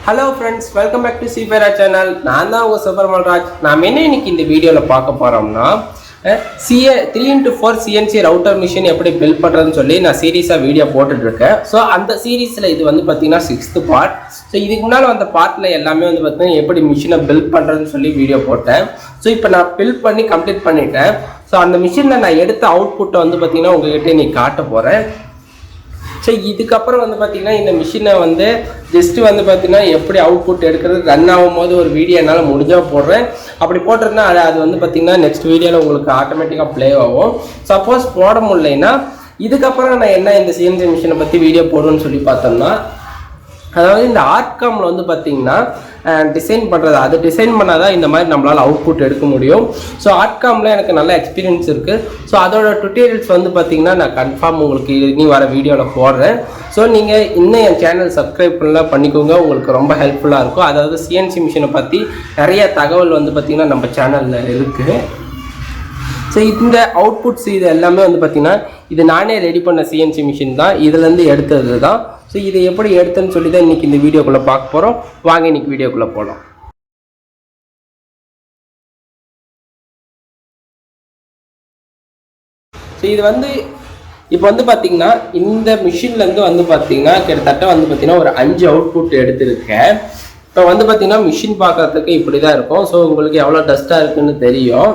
Hello friends, welcome back to CPR channel. நான் தான் உங்க சுப்பர்மல்ராஜ். நாம என்ன இன்னைக்கு இந்த வீடியோல பார்க்க போறோம்னா 3x4 CNC router machine எப்படி பில்ட் பண்றதுன்னு சொல்லி நான் சீரிஸா வீடியோ போட்டுட்டு இருக்கேன். சோ அந்த சீரிஸ்ல இது வந்து பாத்தீங்கன்னா 6th பார்ட். சோ இதுக்கு முன்னால வந்த பார்ட்ல எல்லாமே வந்து பாத்தீங்கன்னா எப்படி மிஷினை பில்ட் பண்றதுன்னு சொல்லி வீடியோ போட்டேன். சோ இப்போ நான் பில்ட் பண்ணி கம்ப்ளீட் பண்ணிட்டேன். சோ அந்த மிஷின்ல நான் எடுத்த அவுட்புட்டை வந்து பாத்தீங்கன்னா உங்ககிட்ட நீ காட்ட போறேன். ஸோ இதுக்கப்புறம் வந்து பார்த்தீங்கன்னா இந்த மிஷினை வந்து ஜஸ்ட்டு வந்து பார்த்தீங்கன்னா எப்படி அவுட்புட் எடுக்கிறது ரன் ஆகும்போது ஒரு வீடியோ என்னால் முடிஞ்சால் போடுறேன். அப்படி போட்டுருந்தா அது வந்து பார்த்தீங்கன்னா நெக்ஸ்ட் வீடியோவில் உங்களுக்கு ஆட்டோமேட்டிக்காக ப்ளே ஆகும். சப்போஸ் போட முடியலைன்னா இதுக்கப்புறம் நான் என்ன இந்த சிஎன்சி மிஷினை பற்றி வீடியோ போடுவேன்னு சொல்லி பார்த்தோம்னா, அதாவது இந்த ஆர்ட்காமில் வந்து பார்த்தீங்கன்னா டிசைன் பண்ணுறது, அது டிசைன் பண்ணால் தான் இந்த மாதிரி நம்மளால் அவுட்புட் எடுக்க முடியும். ஸோ ஆர்ட்காமில் எனக்கு நல்ல எக்ஸ்பீரியன்ஸ் இருக்குது. ஸோ அதோட டுட்டோரியல்ஸ் வந்து பார்த்தீங்கன்னா நான் கன்ஃபார்ம் உங்களுக்கு இனி வர வீடியோவில் போடுறேன். ஸோ நீங்கள் இன்னும் என் சேனல் சப்ஸ்கிரைப் பண்ணலாம் பண்ணிக்கோங்க, உங்களுக்கு ரொம்ப ஹெல்ப்ஃபுல்லாக இருக்கும். அதாவது சிஎன்சி மிஷினை பற்றி நிறைய தகவல் வந்து பார்த்திங்கன்னா நம்ம சேனலில் இருக்குது. ஸோ இந்த அவுட்புட்ஸ் இது எல்லாமே வந்து பார்த்திங்கன்னா இது நானே ரெடி பண்ண சிஎன்சி மிஷின் தான், இதுலேருந்து எடுத்தது தான். ஸோ இதை எப்படி எடுத்தேன்னு சொல்லி தான் இன்றைக்கி இந்த வீடியோக்குள்ளே பார்க்க போகிறோம். வாங்க இன்றைக்கி வீடியோக்குள்ளே போகலாம். ஸோ இது வந்து இப்போ வந்து பார்த்திங்கன்னா இந்த மிஷின்லேருந்து வந்து பார்த்திங்கன்னா கிட்டத்தட்ட வந்து பார்த்திங்கன்னா ஒரு 5 அவுட்புட் எடுத்திருக்கேன். இப்போ வந்து பார்த்திங்கன்னா மிஷின் பார்க்குறதுக்கு இப்படி தான் இருக்கும். ஸோ உங்களுக்கு எவ்வளோ டஸ்ட்டாக இருக்குன்னு தெரியும்.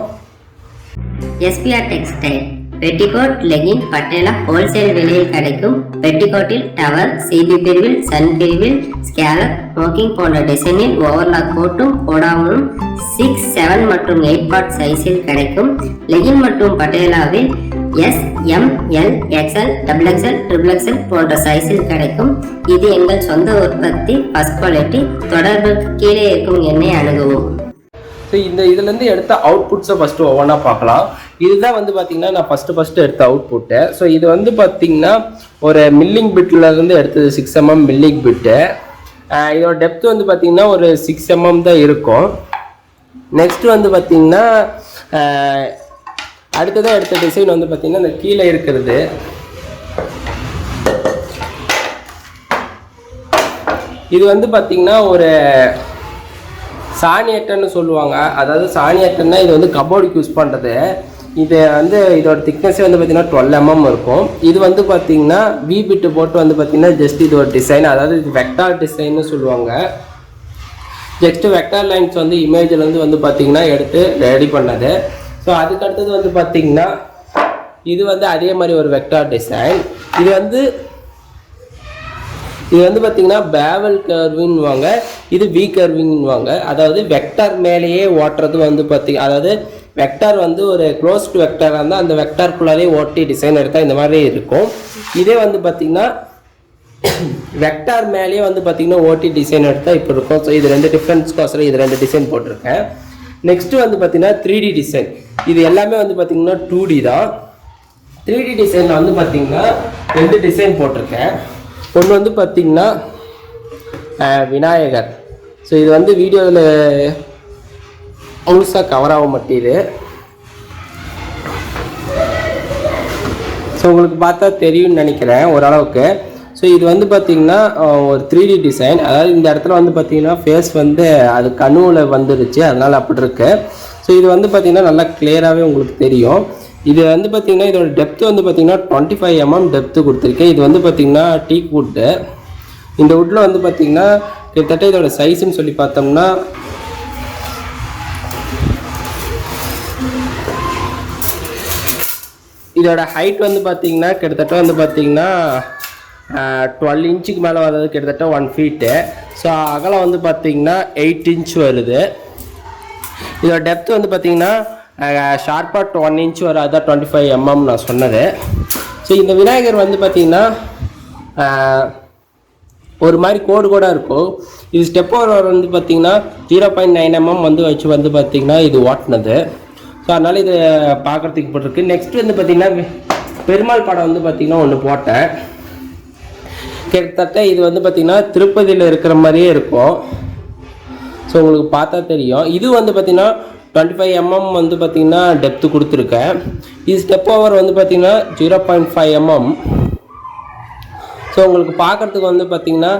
SPR textile petticoat, legging, patella wholesale விலையில் கிடைக்கும். பெட்டிகோட்டில் டவர், சிபி பிரிவில், சன் பிரிவில், ஸ்கேலப், ஸ்மோக்கிங் போன்ற டிசைனில் ஓவர்லாக் போட்டும் போடாமலும் 6, 7 மற்றும் 8 பார்ட் சைஸில் கிடைக்கும். லெகின் மற்றும் பட்டேலாவில் S, M, L, XL, XXL, XXL போன்ற சைஸில் கிடைக்கும். இது எங்கள் சொந்த உற்பத்தி, ஃபர்ஸ்ட் குவாலிட்டி. தொடர்புக்கு கீழே இருக்கும் எண்ணை அணுகவும். ஸோ இதுலேருந்து எடுத்த அவுட்புட்ஸை ஃபஸ்ட்டு ஒவ்வொன்றா பார்க்கலாம். இதுதான் வந்து பார்த்திங்கன்னா நான் ஃபஸ்ட்டு எடுத்த அவுட்புட்டு. ஸோ இது வந்து பார்த்திங்கன்னா ஒரு மில்லிங் பிட்லேருந்து எடுத்தது 6 mm மில்லிங் பிட்டு. இதோட டெப்த் வந்து பார்த்திங்கன்னா ஒரு 6 mm தான் இருக்கும். நெக்ஸ்ட்டு வந்து பார்த்திங்கன்னா அடுத்ததாக எடுத்த டிசைன் வந்து பார்த்திங்கன்னா இந்த கீழே இருக்கிறது. இது வந்து பார்த்திங்கன்னா ஒரு சாணியட்டன்னு சொல்லுவாங்க. அதாவது சாணியட்டன்னா இது வந்து கபோர்டுக்கு யூஸ் பண்ணுறது. இது வந்து இதோட திக்னஸே வந்து பார்த்திங்கன்னா 12 mm இருக்கும். இது வந்து பார்த்திங்கன்னா வி பிட்டு போட்டு வந்து பார்த்திங்கன்னா ஜஸ்ட் இது ஒரு டிசைன், அதாவது இது வெக்டார் டிசைன்னு சொல்லுவாங்க. ஜஸ்ட் வெக்டார் லைன்ஸ் வந்து இமேஜ்லேருந்து வந்து பார்த்திங்கன்னா எடுத்து ரெடி பண்ணது. ஸோ அதுக்கடுத்தது வந்து பார்த்திங்கன்னா இது வந்து அதே மாதிரி ஒரு வெக்டார் டிசைன். இது வந்து பார்த்திங்கன்னா பேவல் கர்வின்னுவாங்க, இது வி கர்விங்னுவாங்க. அதாவது வெக்டார் மேலேயே ஓட்டுறது வந்து பார்த்திங்க, அதாவது வெக்டார் வந்து ஒரு க்ளோஸ்டு வெக்டாராக இருந்தால் அந்த வெக்டார்க்குள்ளாரே ஓட்டி டிசைன் எடுத்தால் இந்த மாதிரி இருக்கும். இதே வந்து பார்த்திங்கன்னா வெக்டார் மேலேயே வந்து பார்த்திங்கன்னா ஓட்டி டிசைன் எடுத்தால் இப்போ இருக்கும். ஸோ இது 2 டிஃப்ரென்ஸ்க்கோசரம் இது 2 டிசைன் போட்டிருக்கேன். நெக்ஸ்ட்டு வந்து பார்த்திங்கன்னா 3D டிசைன். இது எல்லாமே வந்து பார்த்திங்கன்னா 2D தான். 3D டிசைனில் வந்து பார்த்திங்கன்னா 2 டிசைன் போட்டிருக்கேன். ஒன்று வந்து பார்த்திங்கன்னா விநாயகர். ஸோ இது வந்து வீடியோவில் முழுசாக கவர் ஆக மாட்டேது. ஸோ உங்களுக்கு பார்த்தா தெரியும்னு நினைக்கிறேன் ஓரளவுக்கு. ஸோ இது வந்து பார்த்திங்கன்னா ஒரு 3D டிசைன். அதாவது இந்த இடத்துல வந்து பார்த்திங்கன்னா ஃபேஸ் வந்து அது கண்ணுவில் வந்துருச்சு, அதனால் அப்படி இருக்கு. ஸோ இது வந்து பார்த்திங்கன்னா நல்லா கிளியராகவே உங்களுக்கு தெரியும். இது வந்து பார்த்திங்கன்னா இதோட டெப்த்து வந்து பார்த்திங்கன்னா 25 mm டெப்த்து கொடுத்துருக்கேன். இது வந்து பார்த்திங்கன்னா டீக் வுட்டு. இந்த வுட்டில் வந்து பார்த்திங்கன்னா கிட்டத்தட்ட இதோட சைஸ்ன்னு சொல்லி பார்த்தோம்னா இதோட ஹைட் வந்து பார்த்திங்கன்னா கிட்டத்தட்ட வந்து பார்த்திங்கன்னா 12 inch மேலே வர்றது கிட்டத்தட்ட 1 feet. ஸோ அகலம் வந்து பார்த்திங்கன்னா 8 inch வருது. இதோட டெப்த்து வந்து பார்த்திங்கன்னா ஷார்ப்பாக 1 inch வரும், அதான் 25 mm நான் சொன்னது. ஸோ இந்த விநாயகர் வந்து பார்த்திங்கன்னா ஒரு மாதிரி கோடு இருக்கும். இது ஸ்டெப் ஓவர் வந்து பார்த்திங்கன்னா 0.9 mm வந்து வச்சு வந்து பார்த்திங்கன்னா இது ஓட்டினது. ஸோ அதனால் இது பார்க்குறதுக்கு போட்டிருக்கு. நெக்ஸ்ட் வந்து பார்த்திங்கன்னா பெருமாள் படம் வந்து பார்த்திங்கன்னா ஒன்று போட்டேன். கிட்டத்தட்ட இது வந்து பார்த்திங்கன்னா திருப்பதியில் இருக்கிற மாதிரியே இருக்கும். ஸோ உங்களுக்கு பார்த்தா தெரியும். இது வந்து பார்த்திங்கன்னா 25 mm வந்து பார்த்திங்கன்னா டெப்த்து கொடுத்துருக்கேன். இது ஸ்டெப் ஓவர் வந்து பார்த்திங்கன்னா 0.5 mm. ஸோ உங்களுக்கு பார்க்குறதுக்கு வந்து பார்த்திங்கன்னா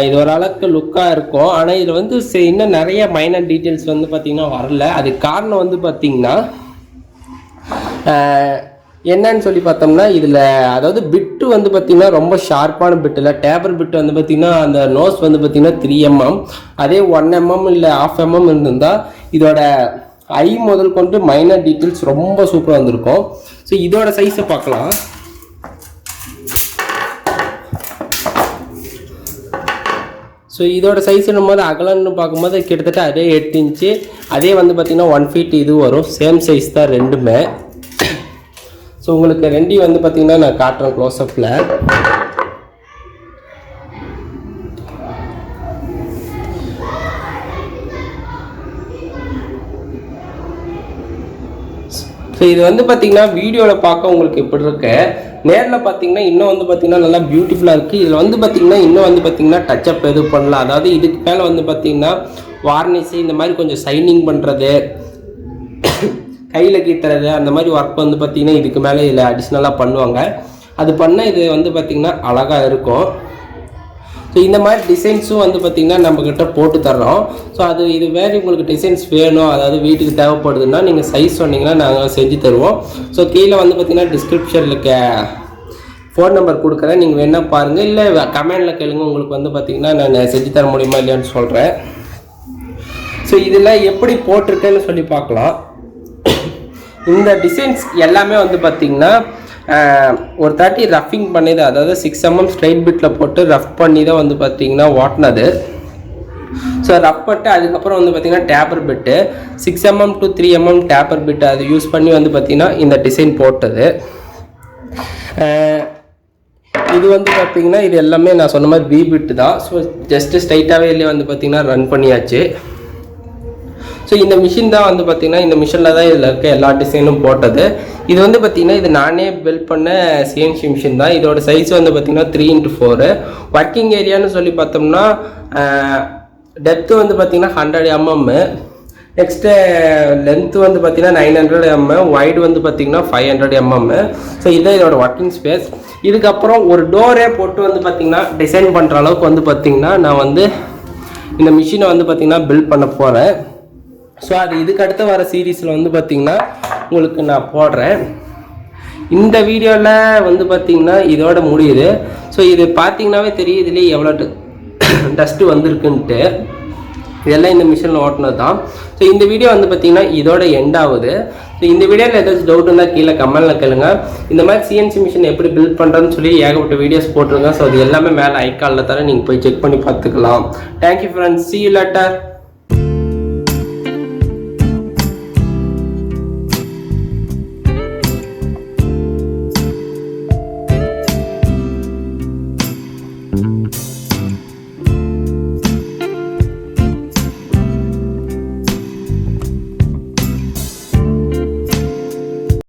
இது ஓரளவுக்கு லுக்காக இருக்கும். ஆனால் இதில் வந்து இன்னும் நிறைய மைனர் டீட்டெயில்ஸ் வந்து பார்த்திங்கன்னா வரல. அதுக்கு காரணம் வந்து பார்த்திங்கன்னா என்னன்னு சொல்லி பார்த்தோம்னா இதில் அதாவது பிட்டு வந்து பார்த்திங்கன்னா ரொம்ப ஷார்ப்பான பிட்டு இல்லை. டேபர் பிட்டு வந்து பார்த்திங்கன்னா அந்த நோஸ் வந்து பார்த்திங்கன்னா 3mm, அதே 1mm இல்லை 1/2 mm இருந்திருந்தால் இதோட ஐ முதல் கொண்டு மைனர் டீட்டெயில்ஸ் ரொம்ப சூப்பராக வந்திருக்கும். ஸோ இதோட சைஸை பார்க்கலாம். ஸோ இதோட சைஸ்னும் போது அகலன்னு பார்க்கும்போது கிட்டத்தட்ட அதே 8 இன்ச்சு, அதே வந்து பார்த்திங்கன்னா 1 feet இது வரும். சேம் சைஸ் தான் ரெண்டுமே. ஸோ உங்களுக்கு ரெண்டையும் வந்து பார்த்திங்கன்னா நான் காட்டுறேன் க்ளோஸ்அப்பில். ஸோ இது வந்து பார்த்திங்கன்னா வீடியோவில் பார்க்க உங்களுக்கு எப்படி இருக்கு, நேரில் பார்த்தீங்கன்னா இன்னும் வந்து பார்த்திங்கன்னா நல்லா பியூட்டிஃபுல்லாக இருக்குது. இதில் வந்து பார்த்திங்கன்னா இன்னும் வந்து பார்த்திங்கன்னா டச்சப் எதுவும் பண்ணலாம். அதாவது இதுக்கு மேலே வந்து பார்த்திங்கன்னா வார்னிஷ் இந்த மாதிரி கொஞ்சம் ஷைனிங் பண்ணுறது, கையில் கீட்டுறது அந்த மாதிரி ஒர்க் வந்து பார்த்திங்கன்னா இதுக்கு மேலே இதில் அடிஷ்னலாக பண்ணுவாங்க. அது பண்ணால் இது வந்து பார்த்திங்கன்னா அழகாக இருக்கும். ஸோ இந்த மாதிரி டிசைன்ஸும் வந்து பார்த்திங்கன்னா நம்மக்கிட்ட போட்டு தர்றோம். ஸோ அது இது வேறு உங்களுக்கு டிசைன்ஸ் வேணும், அதாவது வீட்டுக்கு தேவைப்படுதுன்னா நீங்கள் சைஸ் சொன்னீங்கன்னா நாங்கள் செஞ்சு தருவோம். ஸோ கீழே வந்து பார்த்திங்கன்னா டிஸ்கிரிப்ஷனில் ஃபோன் நம்பர் கொடுக்குறேன், நீங்கள் வேணால் பாருங்கள், இல்லை கமெண்டில் கேளுங்க, உங்களுக்கு வந்து பார்த்திங்கன்னா நான் செஞ்சு தர முடியுமா இல்லையான்னு சொல்கிறேன். ஸோ இதில் எப்படி போட்டிருக்கேன்னு சொல்லி பார்க்கலாம். இந்த டிசைன்ஸ் எல்லாமே வந்து பார்த்திங்கன்னா ஒரு 30 ரஃபிங் பண்ணி தான், அதாவது 6mm ஸ்ட்ரைட் பிட்டில் போட்டு ரஃப் பண்ணி தான் வந்து பார்த்திங்கன்னா ஓட்டினது. ஸோ ரஃப் பண்ணிட்டு அதுக்கப்புறம் வந்து பார்த்திங்கன்னா taper bit 6mm to 3mm taper bit அது யூஸ் பண்ணி வந்து பார்த்திங்கன்னா இந்த டிசைன் போட்டது. இது வந்து பார்த்திங்கன்னா இது எல்லாமே நான் சொன்ன மாதிரி பி பிட்டு தான். ஸோ ஜஸ்ட்டு ஸ்ட்ரைட்டாகவே இல்லையே வந்து பார்த்திங்கன்னா ரன் பண்ணியாச்சு. ஸோ இந்த மிஷின் தான் வந்து பார்த்திங்கன்னா இந்த மிஷினில் தான் இதில் இருக்க எல்லா டிசைனும் போட்டது. இது வந்து பார்த்திங்கன்னா இது நானே பில்ட் பண்ண சிஎன்சி மிஷின் தான். இதோட சைஸ் வந்து பார்த்திங்கன்னா 3x4. ஒர்க்கிங் ஏரியான்னு சொல்லி பார்த்தோம்னா டெப்த்து வந்து பார்த்திங்கன்னா 100mm, நெக்ஸ்ட்டு லென்த்து வந்து பார்த்திங்கன்னா 900mm, வைடு வந்து பார்த்திங்கன்னா 500mm. ஸோ இதுதான் இதோட ஒர்க்கிங் ஸ்பேஸ். இதுக்கப்புறம் ஒரு டோரே போட்டு வந்து பார்த்திங்கன்னா டிசைன் பண்ணுற அளவுக்கு வந்து பார்த்திங்கன்னா நான் வந்து இந்த மிஷினை வந்து பார்த்திங்கன்னா பில்ட் பண்ண போகிறேன். ஸோ அது இதுக்கு அடுத்து வர சீரீஸில் வந்து பார்த்திங்கன்னா உங்களுக்கு நான் போடுறேன். இந்த வீடியோவில் வந்து பார்த்திங்கன்னா இதோட முடியுது. ஸோ இது பார்த்திங்கனாவே தெரியும் இதுலேயே எவ்வளோ டஸ்ட்டு வந்திருக்குன்ட்டு. இதெல்லாம் இந்த மிஷினில் ஓட்டினது தான். ஸோ இந்த வீடியோ வந்து பார்த்திங்கன்னா இதோட எண்ட் ஆகுது. ஸோ இந்த வீடியோவில் ஏதாச்சும் டவுட் இருந்தால் கீழே கமெண்டில் கேளுங்க. இந்த மாதிரி சிஎன்சி மிஷின் எப்படி பில்ட் பண்ணுறதுன்னு சொல்லி ஏகப்பட்ட வீடியோஸ் போட்டிருங்க. ஸோ அது எல்லாமே மேலே ஐகானில் தர நீங்கள் போய் செக் பண்ணி பார்த்துக்கலாம். Thank you friends, see you later.